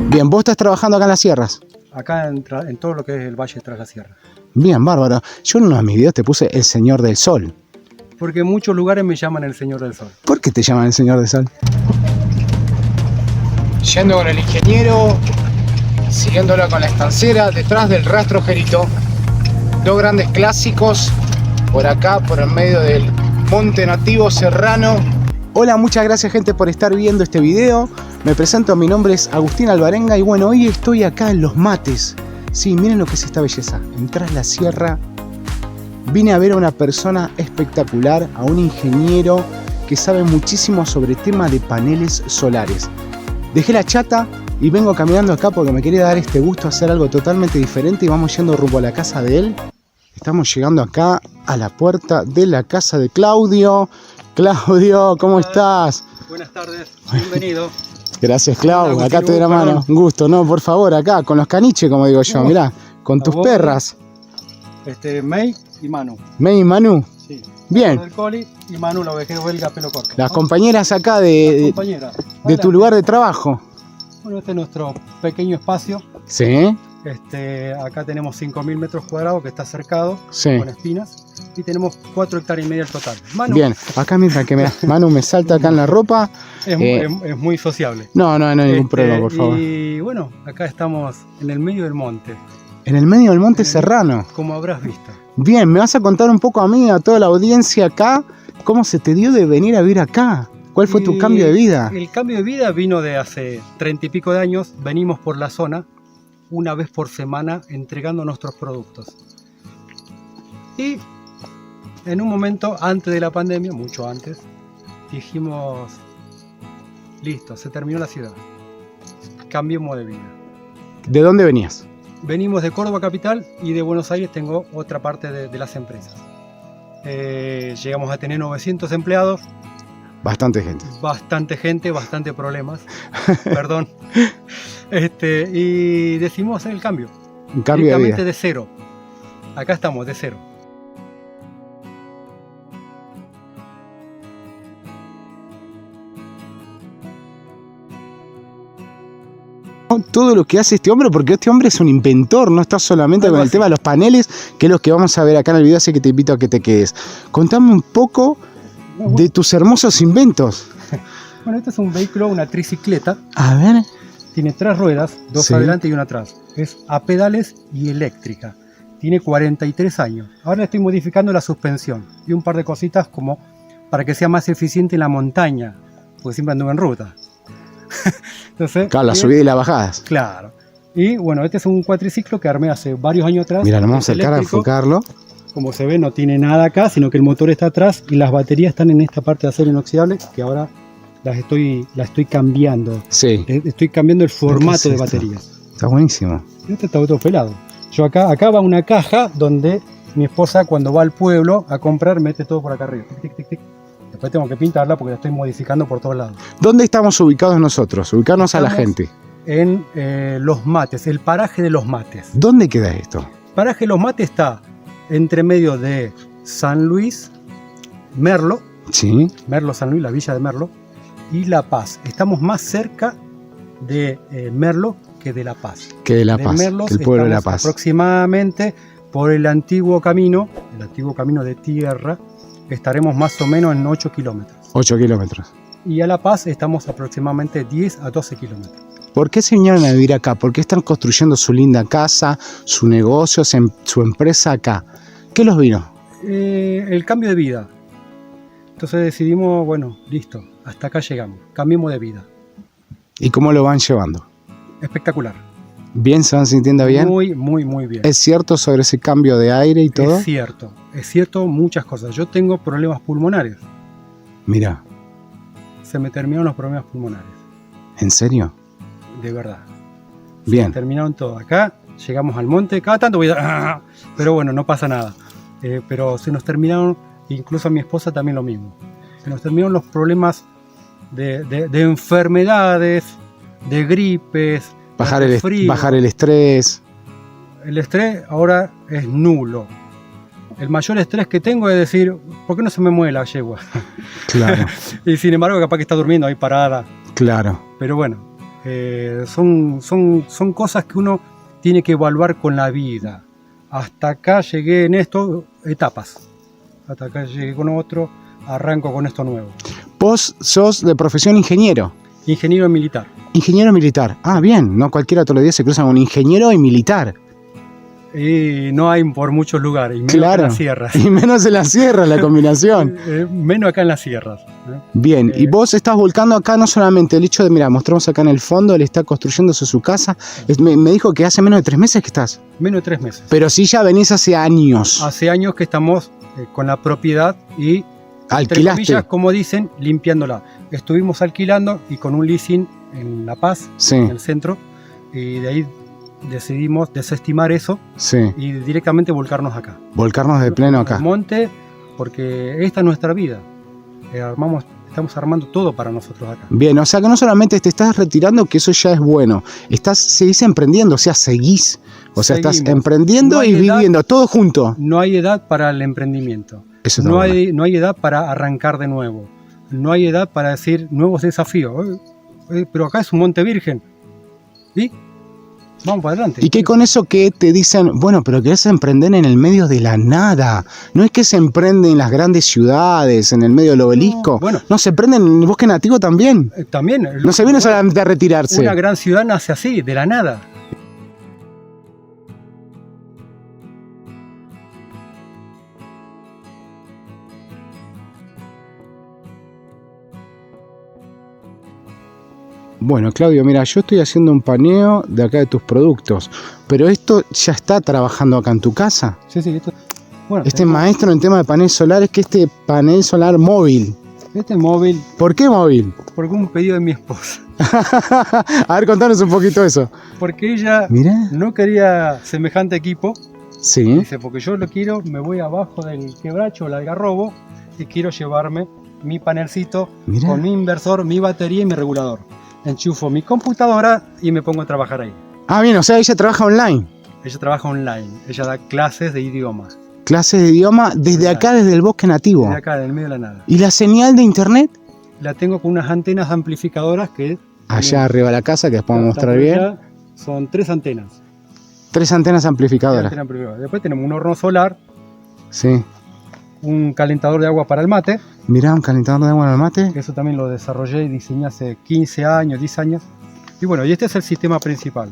Bien, vos estás trabajando acá en las sierras. Acá en todo lo que es el Valle Tras la Sierra. Bien, bárbaro. Yo en uno de mis videos te puse el Señor del Sol. Porque en muchos lugares me llaman el Señor del Sol. ¿Por qué te llaman el Señor del Sol? Yendo con el ingeniero, siguiéndolo con la estancera, detrás del rastro Jerito. Dos grandes clásicos por acá, por el medio del monte nativo serrano. Hola, muchas gracias gente por estar viendo este video. Me presento, mi nombre es Agustín Alvarenga y bueno, hoy estoy acá en Los Mates. Sí, miren lo que es esta belleza. En Tras la Sierra vine a ver a una persona espectacular, a un ingeniero que sabe muchísimo sobre tema de paneles solares. Dejé la chata y vengo caminando acá porque me quería dar este gusto de hacer algo totalmente diferente y vamos yendo rumbo a la casa de él. Estamos llegando acá a la puerta de la casa de Claudio. Claudio, ¿cómo estás? Buenas tardes, bienvenido. Gracias, Clau. Hola, acá te doy la mano. Un gusto, ¿no? Por favor, acá, con los caniches, como digo yo. Mirá, con tus vos, perras. May y Manu. May y Manu. Sí. Bien. Del Coli y Manu, la ovejero belga, pelo corto. Las compañeras acá de tu lugar de trabajo. Bueno, este es nuestro pequeño espacio. Sí. Acá tenemos 5.000 metros cuadrados que está cercado, Sí. con espinas. Y tenemos 4 hectáreas y media al total. Manu Bien, acá mientras que Manu me salta acá en la ropa. es muy sociable. No hay ningún problema, por favor. Y bueno, acá estamos en el medio del monte. En el medio del monte serrano. Como habrás visto. Bien, me vas a contar un poco a mí, a toda la audiencia acá, cómo se te dio de venir a vivir acá. ¿Cuál fue tu cambio de vida? El cambio de vida vino de hace 30 y pico de años. Venimos por la zona una vez por semana entregando nuestros productos. Y en un momento antes de la pandemia, mucho antes, dijimos, listo, se terminó la ciudad. Cambiemos de vida. ¿De dónde venías? Venimos de Córdoba capital y de Buenos Aires tengo otra parte de las empresas. Llegamos a tener 900 empleados. Bastante gente. Bastante problemas. Perdón. Y decidimos hacer el cambio. Un cambio de vida. Directamente de cero. Acá estamos, de cero. Todo lo que hace este hombre, porque este hombre es un inventor, no está solamente con el tema de los paneles, que es lo que vamos a ver acá en el video, así que te invito a que te quedes. Contame un poco de tus hermosos inventos. Bueno, este es un vehículo, una tricicleta. A ver. Tiene 3 ruedas, 2 adelante y una atrás. Es a pedales y eléctrica. Tiene 43 años. Ahora le estoy modificando la suspensión y un par de cositas como para que sea más eficiente en la montaña, porque siempre anduve en ruta. Entonces, claro, la subida y las bajadas. Claro. Y bueno, este es un cuatriciclo que armé hace varios años atrás. Mira, nos vamos a acercar a enfocarlo. Como se ve, no tiene nada acá, sino que el motor está atrás y las baterías están en esta parte de acero inoxidable que ahora la estoy cambiando. Sí. Estoy cambiando el formato de baterías. Está buenísimo. Este está todo pelado. Yo acá va una caja donde mi esposa cuando va al pueblo a comprar mete todo por acá arriba. Tic, tic, tic. Después tengo que pintarla porque la estoy modificando por todos lados. ¿Dónde estamos ubicados nosotros? Ubicarnos a la gente. En Los Mates, el paraje de Los Mates. ¿Dónde queda esto? El paraje de Los Mates está entre medio de San Luis, Merlo. Sí. Merlo, San Luis, la villa de Merlo. Y La Paz. Estamos más cerca de Merlo que de La Paz. Que de La Paz, Merlos, el pueblo de La Paz. Aproximadamente por el antiguo camino de tierra, estaremos más o menos en 8 kilómetros. 8 kilómetros. Y a La Paz estamos aproximadamente 10 a 12 kilómetros. ¿Por qué se vinieron a vivir acá? ¿Por qué están construyendo su linda casa, su negocio, su empresa acá? ¿Qué los vino? El cambio de vida. Entonces decidimos, bueno, listo, hasta acá llegamos, cambiemos de vida. ¿Y cómo lo van llevando? Espectacular. ¿Bien? ¿Se van sintiendo bien? Muy bien. ¿Es cierto sobre ese cambio de aire y todo? Es cierto muchas cosas. Yo tengo problemas pulmonares. Mira. Se me terminaron los problemas pulmonares. ¿En serio? De verdad. Bien. Se terminaron todo. Acá llegamos al monte, cada tanto voy a... Pero bueno, no pasa nada. Pero se nos terminaron, incluso a mi esposa también lo mismo. Se nos terminaron los problemas de enfermedades, de gripes, bajar el estrés. El estrés ahora es nulo. el mayor estrés que tengo es decir, ¿por qué no se me mueve la yegua? Claro, Y sin embargo, capaz que está durmiendo ahí parada. claro. Pero bueno, son cosas que uno tiene que evaluar con la vida. Hasta acá llegué en esto, etapas. Hasta acá llegué con otro, arranco con esto nuevo. Vos sos de profesión ingeniero. Ingeniero militar. Ingeniero militar. Ah, bien. No cualquiera todos los días se cruzan un ingeniero y militar. Y no hay por muchos lugares, y menos Claro. en las sierras. Y menos en la sierra la combinación. Menos acá en las sierras. Bien, y vos estás volcando acá no solamente el hecho de, mira, mostramos acá en el fondo, él está construyéndose su casa. Me dijo que hace menos de 3 meses que estás. Menos de 3 meses. Pero sí ya venís hace años. Hace años que estamos con la propiedad y, entre Alquilaste. comillas, como dicen, limpiándola. Estuvimos alquilando y con un leasing en La Paz, Sí, en el centro, y de ahí decidimos desestimar eso sí. y directamente volcarnos acá. Volcarnos de pleno acá. Al monte, porque esta es nuestra vida. Estamos armando todo para nosotros acá. Bien, o sea que no solamente te estás retirando, que eso ya es bueno. Seguís emprendiendo, o sea, seguís. O sea, estás Seguimos. emprendiendo No hay y edad. viviendo todo junto. No hay edad para el emprendimiento. Eso está No bueno. hay edad para arrancar de nuevo. No hay edad para decir nuevos desafíos. Pero acá es un monte virgen. ¿Y? Vamos para adelante. ¿Y qué con eso que te dicen, bueno, pero querés emprender en el medio de la nada? No es que se emprende en las grandes ciudades, en el medio del obelisco. Bueno. No, se emprende en el bosque nativo también. También. No se viene solamente a retirarse. Una gran ciudad nace así, de la nada. Bueno, Claudio, mira, yo estoy haciendo un paneo de acá de tus productos, pero esto ya está trabajando acá en tu casa. Sí. Bueno, Este maestro en tema de paneles solares, que este panel solar móvil. este móvil, ¿Por qué móvil? por un pedido de mi esposa. A ver, contanos un poquito eso. Porque ella Mira. no quería semejante equipo. Sí, Dice, porque yo lo quiero, me voy abajo del quebracho, el algarrobo, y quiero llevarme mi panelcito mira. con mi inversor, mi batería y mi regulador. Enchufo mi computadora y me pongo a trabajar ahí. Ah, bien, o sea, ella trabaja online. Ella trabaja online, ella da clases de idioma. Clases de idioma desde acá, desde el bosque nativo. Desde acá, del medio de la nada. ¿Y la señal de internet? La tengo con unas antenas amplificadoras que... Allá arriba de la casa, que les podemos mostrar bien. allá, son 3 antenas. 3 antenas amplificadoras. Antenas amplificadoras. Después tenemos un horno solar, Sí. un calentador de agua para el mate. Mirá, un calentador de agua en el mate. Eso también lo desarrollé y diseñé hace 15 años, 10 años. Y bueno, y este es el sistema principal.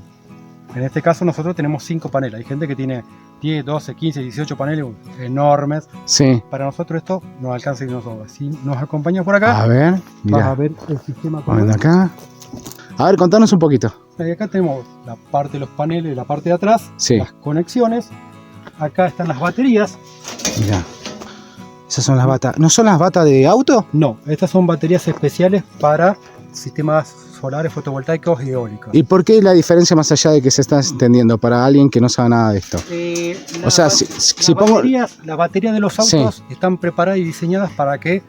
En este caso nosotros tenemos 5 paneles. Hay gente que tiene 10, 12, 15, 18 paneles enormes. Sí. Para nosotros esto nos alcanza y nos sobra. Si nos acompañas por acá, A ver, vas a mirá. ver el sistema Vamos de completo. acá. A ver, contanos un poquito. Y acá tenemos la parte de los paneles, la parte de atrás, Sí. las conexiones. Acá están las baterías. Mirá. Esas son las batas. ¿No son las batas de auto? No, estas son baterías especiales para sistemas solares, fotovoltaicos y eólicos. ¿Y por qué la diferencia más allá de que se está entendiendo para alguien que no sabe nada de esto? O sea, si pongo... Las baterías de los autos están preparadas y diseñadas para que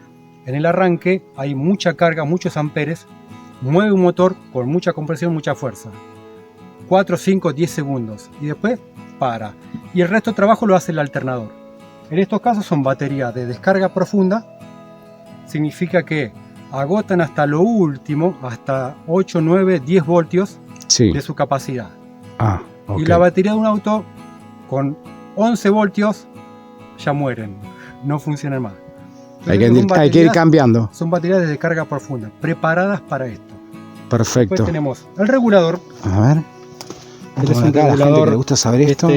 en el arranque hay mucha carga, muchos amperes, mueve un motor con mucha compresión, mucha fuerza. 4, 5, 10 segundos y después para. Y el resto del trabajo lo hace el alternador. En estos casos son baterías de descarga profunda, significa que agotan hasta lo último, hasta 8, 9, 10 voltios Sí. de su capacidad. Ah, ok. Y la batería de un auto con 11 voltios ya mueren, no funcionan más. Hay que ir baterías- cambiando. Son baterías de descarga profunda, preparadas para esto. Perfecto. Después tenemos el regulador. A ver. Este es un Acá a la gente regulador, que le gusta saber esto.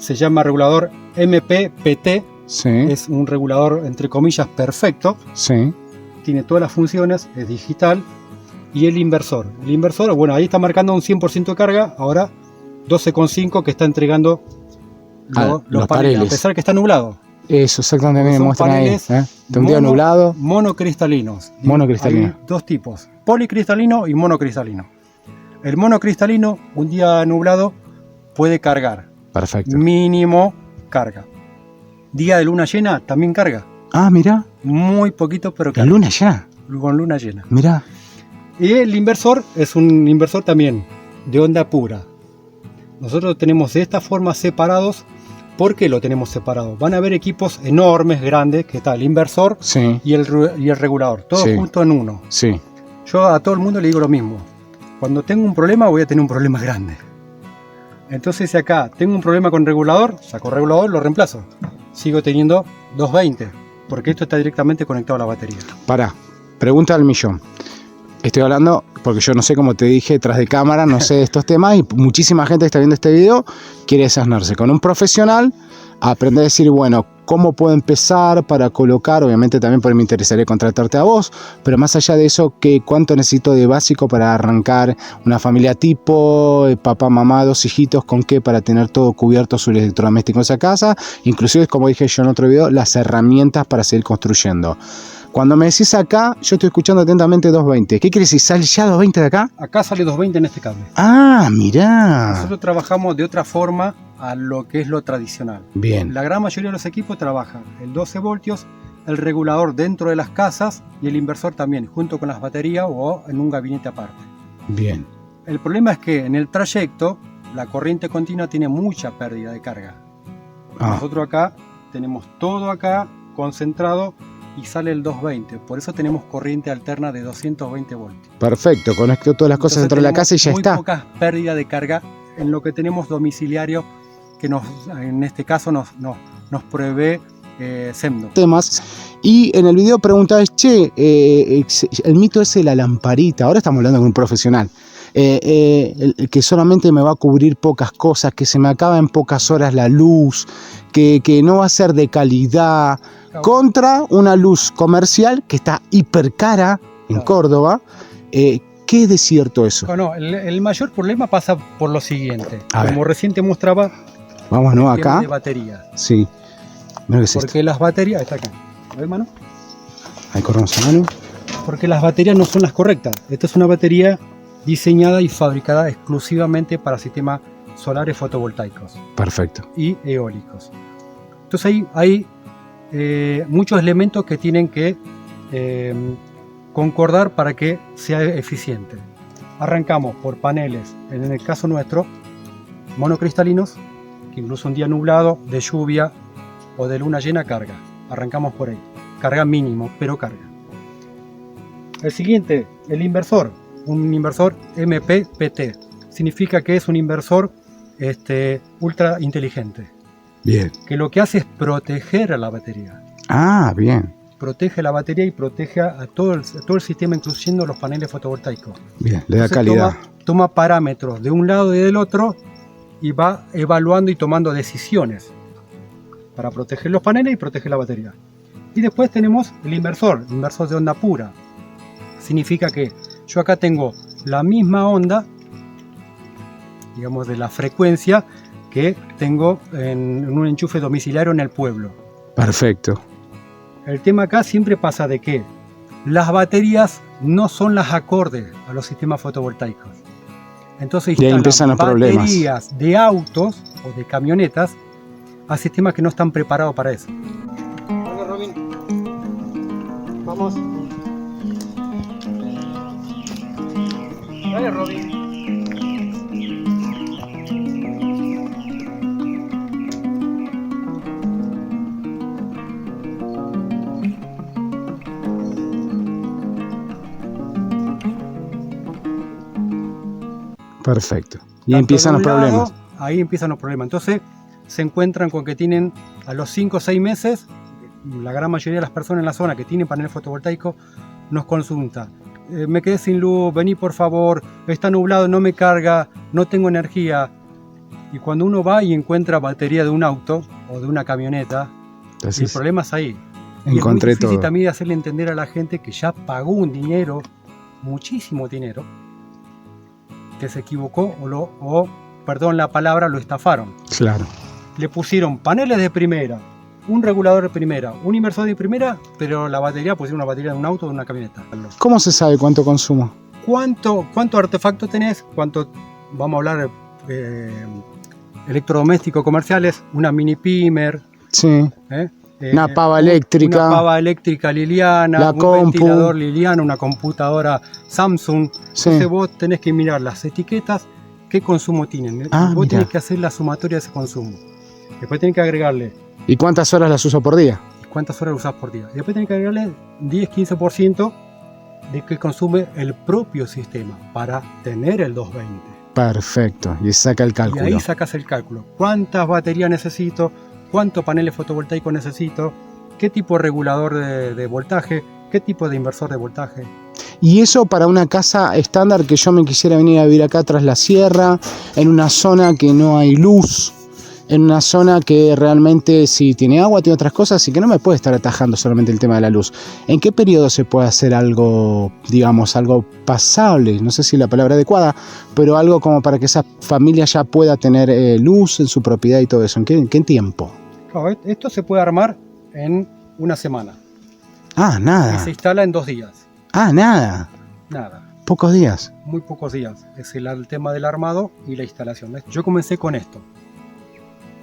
Se llama regulador MPPT. Sí, Es un regulador, entre comillas, perfecto. sí. Tiene todas las funciones, es digital. Y el inversor. El inversor, bueno, ahí está marcando un 100% de carga. Ahora 12,5 que está entregando los paneles. A pesar que está nublado. Eso, exactamente, me Son muestran ahí. paneles De un día nublado. Monocristalinos. Y Monocristalino. hay 2 tipos, policristalino y monocristalino. El monocristalino, un día nublado, puede cargar. Perfecto. Mínimo carga. Día de luna llena, también carga. Ah, mirá. Muy poquito, pero La carga. luna ya. Con luna llena. Mirá. Y el inversor es un inversor también de onda pura. Nosotros tenemos de esta forma separados ¿Por qué lo tenemos separado? Van a haber equipos enormes, grandes, que está el inversor Sí, y el regulador, todo Sí. junto en uno. sí. Yo a todo el mundo le digo lo mismo. Cuando tengo un problema, voy a tener un problema grande. Entonces, si acá tengo un problema con regulador, saco regulador, lo reemplazo. Sigo teniendo 220, porque esto está directamente conectado a la batería. Pará, pregunta al millón. Estoy hablando porque yo no sé, como te dije, tras de cámara, no sé de estos temas y muchísima gente que está viendo este video quiere desasnarse con un profesional, a aprender a decir, bueno, ¿cómo puedo empezar para colocar? Obviamente también por mí me interesaría contratarte a vos, pero más allá de eso, ¿cuánto necesito de básico para arrancar una familia tipo, papá, mamá, 2 hijitos, con qué para tener todo cubierto sus electrodomésticos en esa casa? Inclusive, como dije yo en otro video, las herramientas para seguir construyendo. Cuando me decís acá, yo estoy escuchando atentamente 220. ¿Qué quiere decir? ¿Sale ya 220 de acá? Acá sale 220 en este cable. Ah, mirá. Nosotros trabajamos de otra forma a lo que es lo tradicional. Bien, La gran mayoría de los equipos trabajan el 12 voltios, el regulador dentro de las casas y el inversor también, junto con las baterías o en un gabinete aparte. bien. El problema es que en el trayecto la corriente continua tiene mucha pérdida de carga. Ah, Nosotros acá tenemos todo acá concentrado y sale el 220. Por eso tenemos corriente alterna de 220 voltios. perfecto. Conecto todas las cosas Entonces dentro de la tenemos casa y ya muy está. pocas pérdidas de carga en lo que tenemos domiciliario, que en este caso nos provee Semdo. Temas. Y en el video preguntabas, che, el mito ese de la lamparita, ahora estamos hablando con un profesional, el que solamente me va a cubrir pocas cosas, que se me acaba en pocas horas la luz, que no va a ser de calidad, contra una luz comercial que está hiper cara en Claro. Córdoba. ¿Qué es de cierto eso? Bueno, el mayor problema pasa por lo siguiente. A Como ver. recién te mostraba, Vamos, ¿no? el tema Acá. de baterías. Sí. Mira qué es esto. Porque las baterías... Está acá. ¿Lo ves, mano? Ahí corremos a mano. Porque las baterías no son las correctas. Esta es una batería diseñada y fabricada exclusivamente para sistemas solares fotovoltaicos Perfecto. y eólicos. Entonces hay muchos elementos que tienen que concordar para que sea eficiente. Arrancamos por paneles, en el caso nuestro, monocristalinos, que incluso un día nublado, de lluvia o de luna llena carga. Arrancamos por ahí. Carga mínimo, pero carga. El siguiente, el inversor. Un inversor MPPT. Significa que es un inversor ultra inteligente. Bien. Que lo que hace es proteger a la batería. Ah, bien. Protege la batería y protege a todo el sistema, incluyendo los paneles fotovoltaicos. Bien. Le da Entonces calidad. toma parámetros de un lado y del otro y va evaluando y tomando decisiones para proteger los paneles y proteger la batería. Y después tenemos el inversor de onda pura. Significa que yo acá tengo la misma onda, digamos de la frecuencia que tengo en un enchufe domiciliario en el pueblo. Perfecto. El tema acá siempre pasa de que las baterías no son las acordes a los sistemas fotovoltaicos. Entonces Y ahí instalan empiezan los problemas. baterías de autos o de camionetas a sistemas que no están preparados para eso. Vamos, Robin. Vamos. Dale, Robin. Perfecto. Y Tanto empiezan de los un lado, problemas. ahí empiezan los problemas. Entonces se encuentran con que tienen a los 5 o 6 meses, la gran mayoría de las personas en la zona que tienen paneles fotovoltaicos nos consulta. Me quedé sin luz, vení por favor, está nublado, no me carga, no tengo energía. Y cuando uno va y encuentra batería de un auto o de una camioneta, el Entonces, problema es ahí. Y encontré es muy difícil todo. también hacerle entender a la gente que ya pagó un dinero, muchísimo dinero, que se equivocó perdón la palabra, lo estafaron. Claro. Le pusieron paneles de primera, un regulador de primera, un inversor de primera, pero la batería pusieron una batería de un auto o de una camioneta. ¿Cómo se sabe cuánto consumo? ¿Cuánto artefacto tenés? ¿Cuánto, vamos a hablar, electrodomésticos comerciales? Una mini pimer, Sí. Una pava una eléctrica. pava eléctrica Liliana, La un compu. ventilador Liliana, una computadora Samsung. Sí. Entonces vos tenés que mirar las etiquetas, qué consumo tienen. Ah, Vos mirá. tenés que hacer la sumatoria de ese consumo. Después tienen que agregarle ¿Y cuántas horas las uso por día? cuántas horas usas por día. Después tienen que agregarle 10-15% de que consume el propio sistema para tener el 220. Perfecto, y saca el cálculo. Y ahí sacas el cálculo. ¿Cuántas baterías necesito? ¿Cuántos paneles fotovoltaicos necesito? ¿Qué tipo de regulador de voltaje? ¿Qué tipo de inversor de voltaje? Y eso para una casa estándar que yo me quisiera venir a vivir acá tras la sierra, en una zona que no hay luz, en una zona que realmente sí tiene agua, tiene otras cosas y que no me puede estar atajando solamente el tema de la luz. ¿En qué periodo se puede hacer algo, digamos, algo pasable? No sé si la palabra adecuada, pero algo como para que esa familia ya pueda tener luz en su propiedad y todo eso. ¿En qué tiempo? Claro, esto se puede armar en una semana. Ah, Y nada. se instala en 2 días. Ah, nada. Nada. Pocos días. Muy pocos días. Es el tema del armado y la instalación. Yo comencé con esto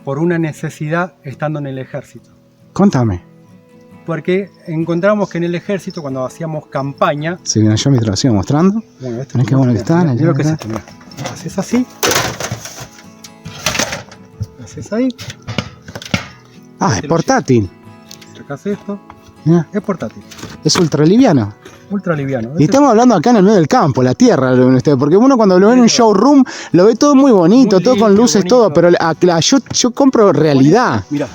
por una necesidad estando en el ejército. Contame. Porque encontramos que en el ejército, cuando hacíamos campaña... Si bien yo me lo sigo mostrando. Bueno, esto Mirá qué bueno que están. Mira lo que es esto, mirá. Haces así. Haces ahí. Ah, es portátil. Sacas esto. Mirá, Es portátil. es ultra liviano. Ultra liviano. Y estamos hablando acá en el medio del campo, la tierra, lo ven ustedes, porque uno cuando lo ve en un showroom lo ve todo muy bonito, Muy todo con limpio, luces, bonito. todo, pero yo compro realidad, Mirá.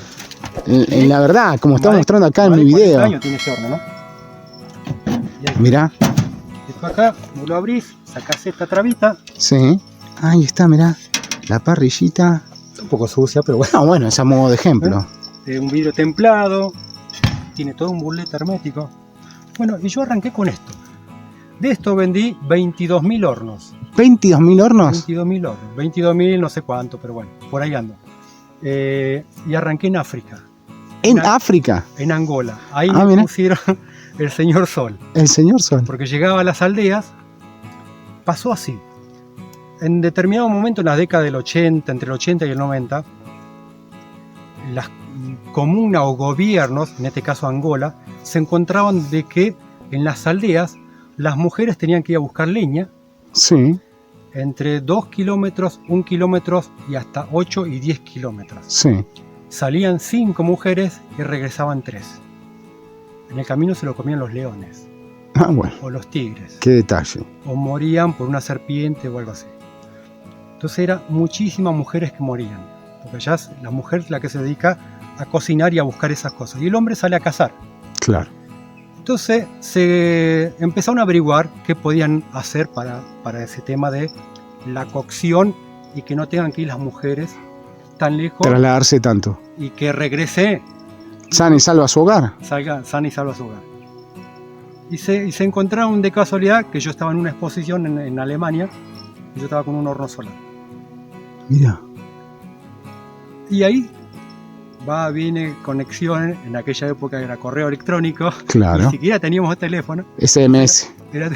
en la verdad, como estamos Más de- mostrando acá en más mi de 40 video. años tiene este horno, ¿no? Y ahí, Mirá, esto acá, vos lo abrís, sacás esta trabita. sí, ahí está, mirá, la parrillita. Un poco sucia, pero bueno. No, bueno, es a modo de ejemplo. Un vidrio templado. Tiene todo un burlete hermético. Bueno, y yo arranqué con esto. De esto vendí 22.000 hornos. 22.000 hornos. 22.000 hornos. 22.000 no sé cuánto, pero bueno, por ahí ando. Y arranqué en África, En África, en Angola. Ahí Ah, me mira. pusieron el señor Sol. el señor Sol. Porque llegaba a las aldeas, pasó así. En determinado momento, en la década del 80, entre el 80 y el 90, las comunas o gobiernos, en este caso Angola, se encontraban de que en las aldeas las mujeres tenían que ir a buscar leña Sí, entre 2 kilómetros, 1 kilómetro y hasta 8 y 10 kilómetros. sí. Salían 5 mujeres y regresaban 3. En el camino se lo comían los leones Ah, bueno, o los tigres, qué detalle. o morían por una serpiente o algo así. Entonces eran muchísimas mujeres que morían, porque ya es la mujer la que se dedica a cocinar y a buscar esas cosas, y el hombre sale a cazar. Claro. Entonces se empezaron a averiguar qué podían hacer para ese tema de la cocción y que no tengan que ir las mujeres tan lejos Trasladarse tanto. y que regrese, Sana y salva a su hogar. salga sana y salva a su hogar. Y se encontraron de casualidad que yo estaba en una exposición en Alemania y yo estaba con un horno solar. Mira. Y ahí viene conexión, en aquella época era correo electrónico, Claro. ni siquiera teníamos teléfono. SMS. Era-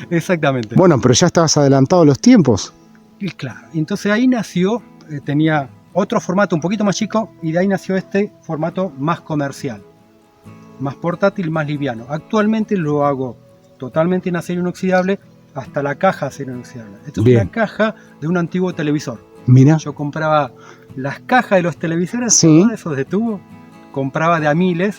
exactamente. Bueno, pero ya estabas adelantado a los tiempos. Y claro, entonces ahí nació, tenía otro formato un poquito más chico y de ahí nació este formato más comercial, más portátil, más liviano. Actualmente lo hago totalmente en acero inoxidable, hasta la caja acero inoxidable. Esto es Bien. una caja de un antiguo televisor. Mira. Yo compraba las cajas de los televisores, Sí. ¿no? Esos de tubo, compraba de a miles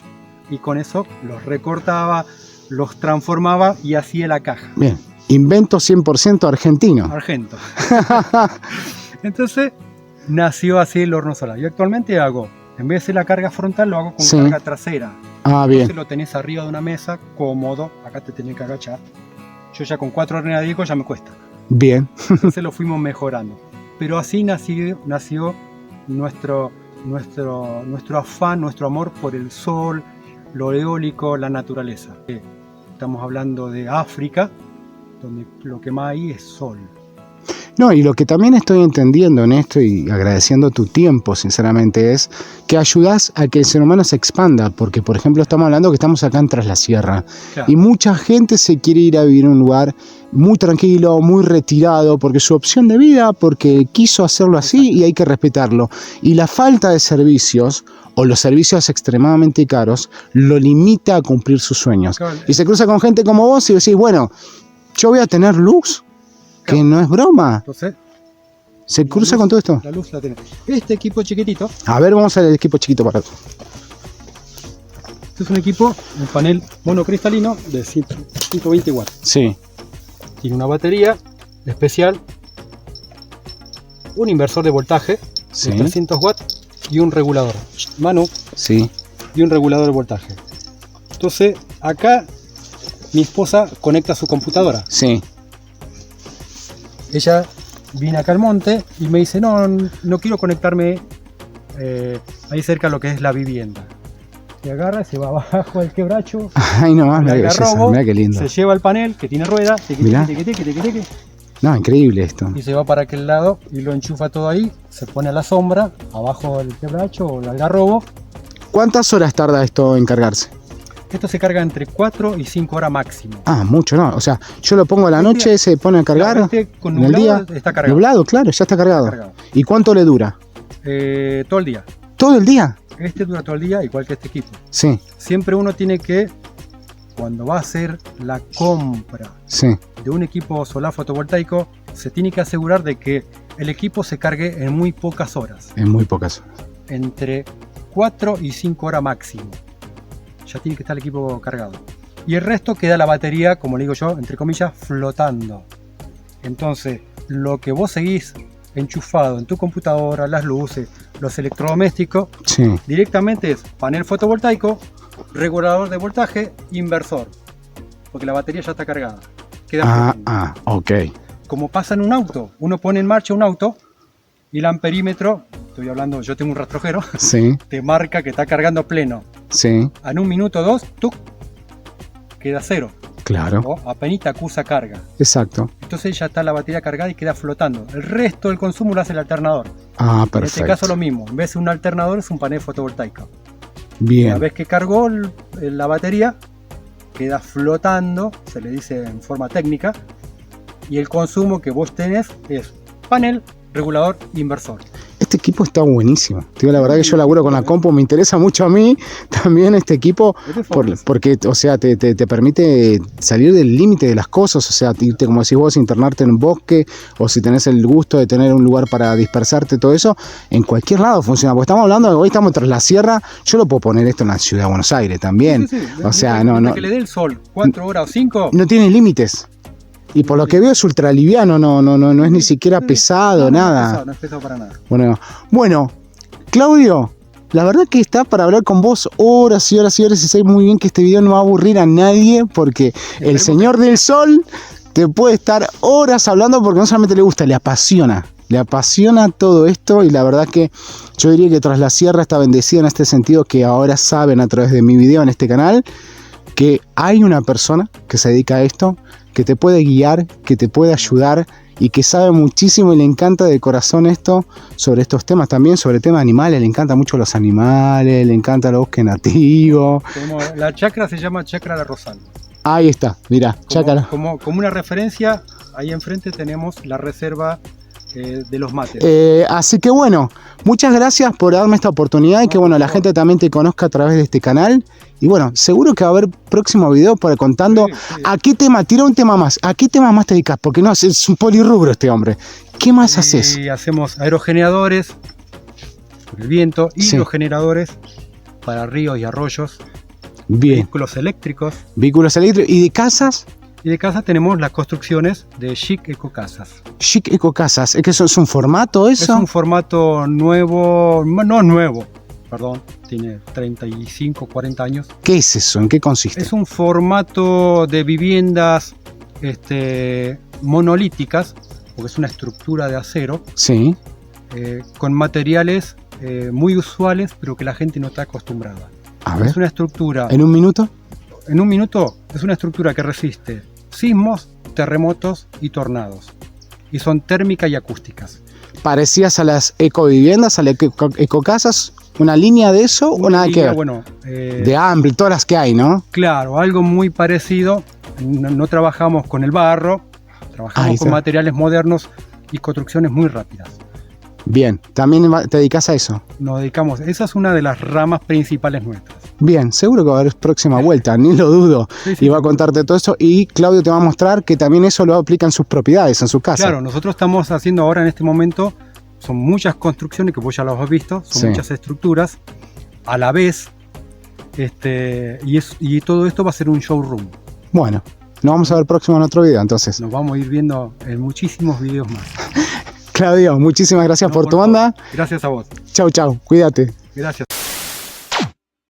y con eso los recortaba, los transformaba y hacía la caja. Bien. Invento 100% argentino. Argento. Entonces nació así el horno solar. Yo actualmente hago, en vez de hacer la carga frontal, lo hago con Sí. carga trasera. Ah, Entonces bien. lo tenés arriba de una mesa, cómodo. Acá te tenés que agachar. Yo ya con 4 horneadicos ya me cuesta. Bien. Entonces lo fuimos mejorando. Pero así nació nuestro afán, nuestro amor por el sol, lo eólico, la naturaleza. Estamos hablando de África, donde lo que más hay es sol. No, y lo que también estoy entendiendo en esto y agradeciendo tu tiempo, sinceramente, es que ayudas a que el ser humano se expanda, porque, por ejemplo, estamos hablando que estamos acá en Tras la Sierra Claro. y mucha gente se quiere ir a vivir en un lugar muy tranquilo, muy retirado, porque su opción de vida, porque quiso hacerlo así y hay que respetarlo. Y la falta de servicios o los servicios extremadamente caros lo limita a cumplir sus sueños. Claro. Y se cruza con gente como vos y decís, bueno, yo voy a tener luz, que no es broma. Entonces, ¿Se cruza con todo esto? La luz la tenés. Este equipo chiquitito, A ver, vamos al equipo chiquito para acá. este es un equipo, un panel monocristalino de 120 watts. Sí, Tiene una batería especial, un inversor de voltaje sí, de 300 watts y un regulador. Manu, sí. y un regulador de voltaje. Entonces, acá mi esposa conecta su computadora. Sí. Ella viene acá al monte y me dice, no quiero conectarme ahí cerca a lo que es la vivienda. Se agarra, se va abajo del quebracho, Ay, nomás, el mira qué belleza, algarrobo, mira qué lindo. se lleva el panel que tiene rueda, Mirá. tiqui, No, increíble esto. y se va para aquel lado y lo enchufa todo ahí, se pone a la sombra, abajo del quebracho o el algarrobo. ¿Cuántas horas tarda esto en cargarse? Esto se carga entre 4 y 5 horas máximo. Ah, mucho, ¿no? O sea, yo lo pongo a la noche, se pone a cargar. Este con en el nublado día. está cargado. Nublado, claro, ya está cargado. Cargado. ¿Y cuánto le dura? Todo el día. ¿Todo el día? Este dura todo el día, igual que este equipo. Sí, Siempre uno tiene que, cuando va a hacer la compra sí. de un equipo solar fotovoltaico, se tiene que asegurar de que el equipo se cargue en muy pocas horas, En muy pocas horas. entre 4 y 5 horas máximo. Ya tiene que estar el equipo cargado. Y el resto queda la batería, como le digo yo, entre comillas, flotando. Entonces, lo que vos seguís enchufado en tu computadora, las luces, los electrodomésticos, Sí. directamente es panel fotovoltaico, regulador de voltaje, inversor. Porque la batería ya está cargada. Queda flotando. Ok. Como pasa en un auto, uno pone en marcha un auto y el amperímetro, estoy hablando, yo tengo un rastrojero, Sí, te marca que está cargando pleno. sí, En un minuto o dos, ¡tuc!, queda cero. claro. O apenas acusa carga. Exacto. Entonces ya está la batería cargada y queda flotando. El resto del consumo lo hace el alternador. Ah, En este perfecto. caso lo mismo, en vez de un alternador es un panel fotovoltaico. Una Bien. vez que cargó la batería, queda flotando, se le dice en forma técnica, y el consumo que vos tenés es panel, regulador, inversor. Este equipo está buenísimo. Te digo la verdad que yo laburo con la compu, me interesa mucho a mí también este equipo Es de Focus. porque, o sea, te permite salir del límite de las cosas, o sea, irte, como decís vos, internarte en un bosque, o si tenés el gusto de tener un lugar para dispersarte, todo eso, en cualquier lado funciona. Porque estamos hablando de hoy estamos tras la sierra, yo lo puedo poner esto en la ciudad de Buenos Aires también. Sí, sí, sí. O sea, Mientras no que le dé el sol 4 horas o 5, no tiene límites. Y por lo que veo es ultra liviano, no es ni siquiera pesado, nada. No es pesado para nada. Bueno, Claudio, la verdad que está para hablar con vos horas y horas y horas y sé muy bien que este video no va a aburrir a nadie porque el Señor del Sol te puede estar horas hablando porque no solamente le gusta, le apasiona todo esto y la verdad que yo diría que Tras la Sierra está bendecida en este sentido que ahora saben a través de mi video en este canal que hay una persona que se dedica a esto, que te puede guiar, que te puede ayudar y que sabe muchísimo y le encanta de corazón esto sobre estos temas también, sobre temas animales, le encanta mucho los animales, le encanta el bosque nativo. La chacra se llama Chacra La Rosal. Ahí está, mirá, chácala. Como una referencia, ahí enfrente tenemos la reserva de los mates. Así que bueno, muchas gracias por darme esta oportunidad y que bueno, la gente también te conozca a través de este canal. Y bueno, seguro que va a haber próximo video para contando Sí. a qué tema, tira un tema más, a qué tema más te dedicas, porque no, es un polirrubro este hombre. ¿Qué más haces? Y hacemos aerogeneradores por el viento, Sí. hidrogeneradores para ríos y arroyos, Bien, vehículos eléctricos. vehículos eléctricos y de casas, Y de casa tenemos las construcciones de Chic Eco Casas. Chic Eco Casas. ¿Es que eso es un formato eso? Es un formato nuevo, no nuevo, perdón, tiene 35, 40 años. ¿Qué es eso? ¿En qué consiste? Es un formato de viviendas monolíticas, porque es una estructura de acero, Sí, con materiales muy usuales, pero que la gente no está acostumbrada. a ver, Es una estructura, ¿en un minuto? en un minuto, es una estructura que resiste sismos, terremotos y tornados. Y son térmicas y acústicas. ¿Parecías a las ecoviviendas, a las ecocasas? ¿Una línea de eso o nada que línea, ver? bueno, De hambre, todas las que hay, ¿no? claro, algo muy parecido. No trabajamos con el barro, trabajamos Ahí con está. materiales modernos y construcciones muy rápidas. Bien, también te dedicas a eso. Nos dedicamos, esa es una de las ramas principales nuestras. Bien, seguro que va a haber próxima vuelta, ni lo dudo. Sí, sí, Y va a contarte todo eso. Y Claudio te va a mostrar que también eso lo aplica en sus propiedades, en su casa. Claro, nosotros estamos haciendo ahora en este momento, son muchas construcciones que vos ya las has visto, son Sí. muchas estructuras a la vez, y todo esto va a ser un showroom. Bueno, nos vamos a ver próximo en otro video entonces. Nos vamos a ir viendo en muchísimos videos más. Claudio, muchísimas gracias No, por tu favor. onda. Gracias a vos. Chau, chau, cuídate. Gracias.